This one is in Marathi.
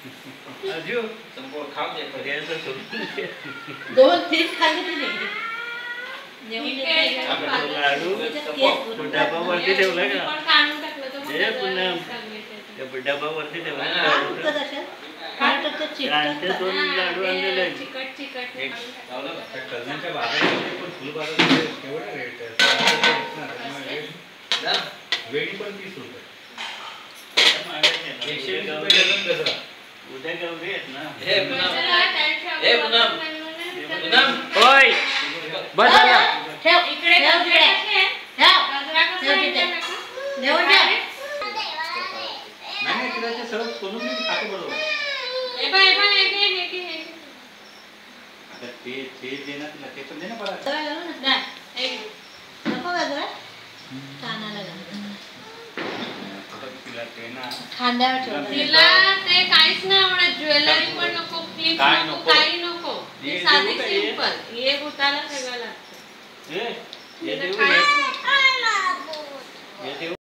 अजू संपूर्ण खाऊ दे पर्यंत सोडून दोन तीन खाल्ले तिने लाडू डब्बावरती ठेवला का पण काढून टाकलं तर हे पुन्हा डब्बावरती ठेवला दोन लाडू आणलेले चिकट चिकट कलनाच्या बाजारामध्ये पण फुल बाजारामध्ये केवढा रेट आहे वेणी पण 30 रुपये 120 रुपये डझन कसा उद्या गौरी आहेत ना हे पुनम ओय बस झाला ठेव इकडे गजरा कसे आहे? गजरा कसा आहे ठेव माका? देऊन द्या नाही तिला ते सगळं सोलून मी खातो बरोबर हे बघ हे आता ते देणार तिला ते पण दे ना परत नको गजरा कानाला घाल तिला ते ना खांद्यावर ठेव तिला ते काहीच नाही आवडत ज्वेलरी पण नको क्लिप काय नको नको? काही नको हे साधी देऊ का हे? सिंपल हे भूताला सगळं लागतं हे तिला देऊ काहीच नको. हे देऊ